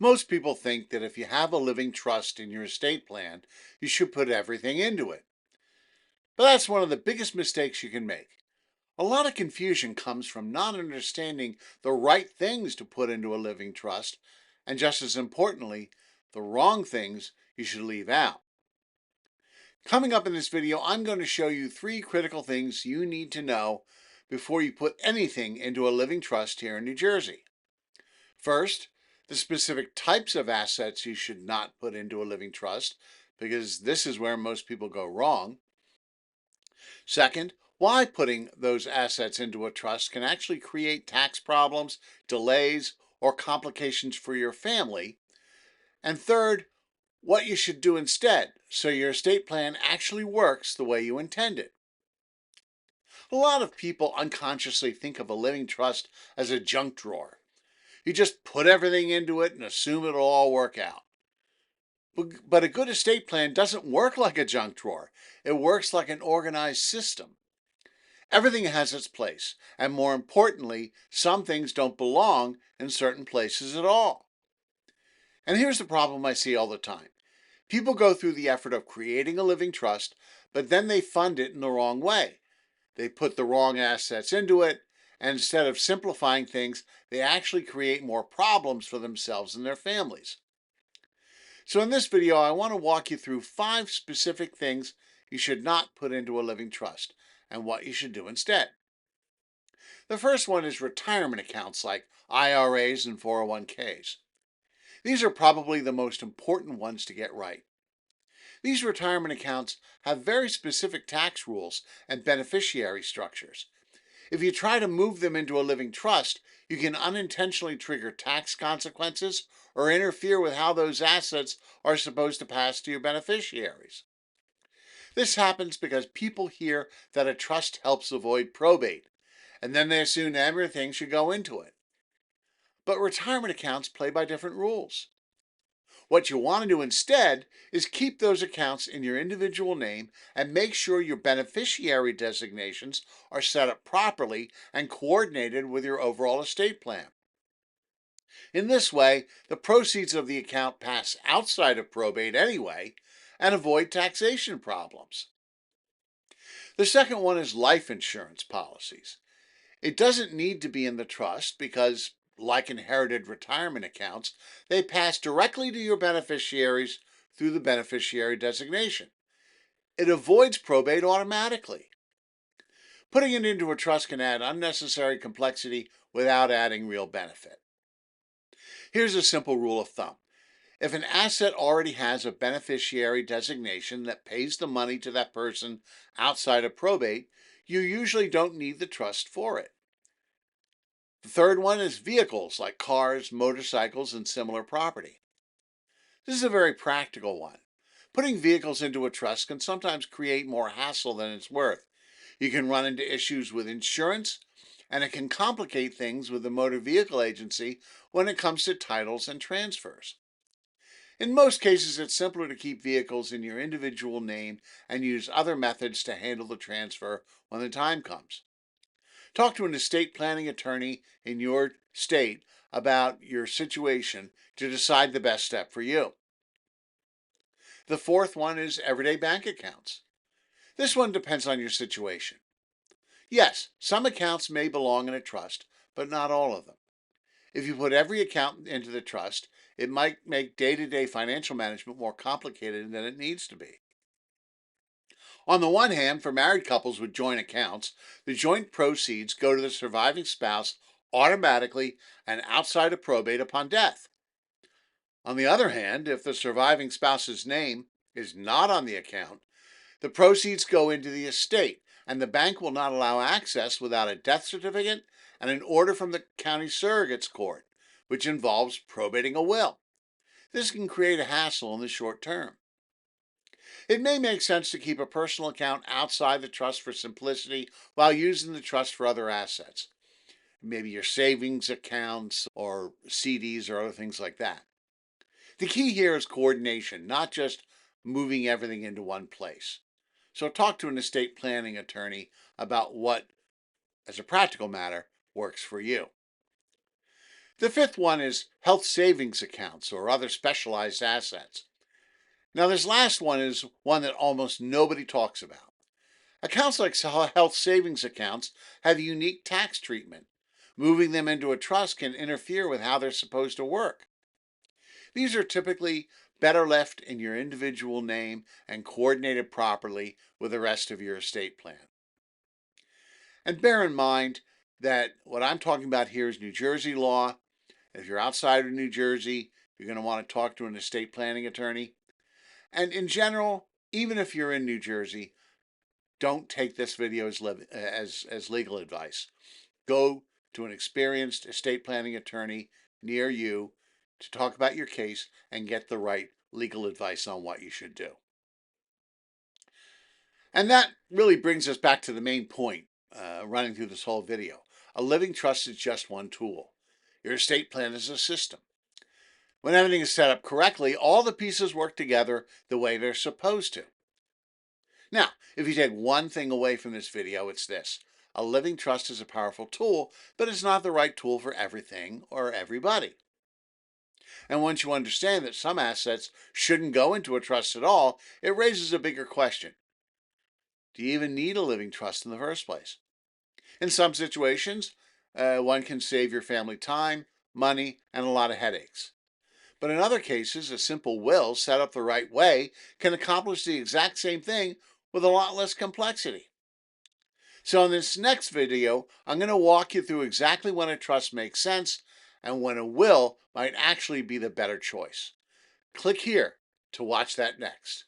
Most people think that if you have a living trust in your estate plan, you should put everything into it. But that's one of the biggest mistakes you can make. A lot of confusion comes from not understanding the right things to put into a living trust, and just as importantly, the wrong things you should leave out. Coming up in this video, I'm going to show you 3 critical things you need to know before you put anything into a living trust here in New Jersey. First, the specific types of assets you should not put into a living trust, because this is where most people go wrong. Second, why putting those assets into a trust can actually create tax problems, delays, or complications for your family. And third, what you should do instead so your estate plan actually works the way you intend it. A lot of people unconsciously think of a living trust as a junk drawer. You just put everything into it and assume it'll all work out. But a good estate plan doesn't work like a junk drawer. It works like an organized system. Everything has its place, and more importantly, some things don't belong in certain places at all. And here's the problem I see all the time. People go through the effort of creating a living trust, but then they fund it in the wrong way. They put the wrong assets into it, and instead of simplifying things, they actually create more problems for themselves and their families. So in this video, I want to walk you through 5 specific things you should not put into a living trust and what you should do instead. The first one is retirement accounts like IRAs and 401ks. These are probably the most important ones to get right. These retirement accounts have very specific tax rules and beneficiary structures. If you try to move them into a living trust, you can unintentionally trigger tax consequences or interfere with how those assets are supposed to pass to your beneficiaries. This happens because people hear that a trust helps avoid probate, and then they assume everything should go into it. But retirement accounts play by different rules. What you want to do instead is keep those accounts in your individual name and make sure your beneficiary designations are set up properly and coordinated with your overall estate plan. In this way, the proceeds of the account pass outside of probate anyway and avoid taxation problems. The second one is life insurance policies. It doesn't need to be in the trust because, like inherited retirement accounts, they pass directly to your beneficiaries through the beneficiary designation. It avoids probate automatically. Putting it into a trust can add unnecessary complexity without adding real benefit. Here's a simple rule of thumb. If an asset already has a beneficiary designation that pays the money to that person outside of probate, you usually don't need the trust for it. The third one is vehicles like cars, motorcycles, and similar property. This is a very practical one. Putting vehicles into a trust can sometimes create more hassle than it's worth. You can run into issues with insurance, and it can complicate things with the motor vehicle agency when it comes to titles and transfers. In most cases, it's simpler to keep vehicles in your individual name and use other methods to handle the transfer when the time comes. Talk to an estate planning attorney in your state about your situation to decide the best step for you. The fourth one is everyday bank accounts. This one depends on your situation. Yes, some accounts may belong in a trust, but not all of them. If you put every account into the trust, it might make day-to-day financial management more complicated than it needs to be. On the one hand, for married couples with joint accounts, the joint proceeds go to the surviving spouse automatically and outside of probate upon death. On the other hand, if the surviving spouse's name is not on the account, the proceeds go into the estate, and the bank will not allow access without a death certificate and an order from the county surrogate's court, which involves probating a will. This can create a hassle in the short term. It may make sense to keep a personal account outside the trust for simplicity while using the trust for other assets, maybe your savings accounts or CDs or other things like that. The key here is coordination, not just moving everything into one place. So talk to an estate planning attorney about what, as a practical matter, works for you. The fifth one is health savings accounts or other specialized assets. Now, this last one is one that almost nobody talks about. Accounts like health savings accounts have unique tax treatment. Moving them into a trust can interfere with how they're supposed to work. These are typically better left in your individual name and coordinated properly with the rest of your estate plan. And bear in mind that what I'm talking about here is New Jersey law. If you're outside of New Jersey, you're going to want to talk to an estate planning attorney. And in general, even if you're in New Jersey, don't take this video as legal advice. Go to an experienced estate planning attorney near you to talk about your case and get the right legal advice on what you should do. And that really brings us back to the main point running through this whole video. A living trust is just one tool. Your estate plan is a system. When everything is set up correctly, all the pieces work together the way they're supposed to. Now, if you take one thing away from this video, it's this. A living trust is a powerful tool, but it's not the right tool for everything or everybody. And once you understand that some assets shouldn't go into a trust at all, it raises a bigger question. Do you even need a living trust in the first place? In some situations, one can save your family time, money, and a lot of headaches. But in other cases, a simple will set up the right way can accomplish the exact same thing with a lot less complexity. So in this next video, I'm going to walk you through exactly when a trust makes sense and when a will might actually be the better choice. Click here to watch that next.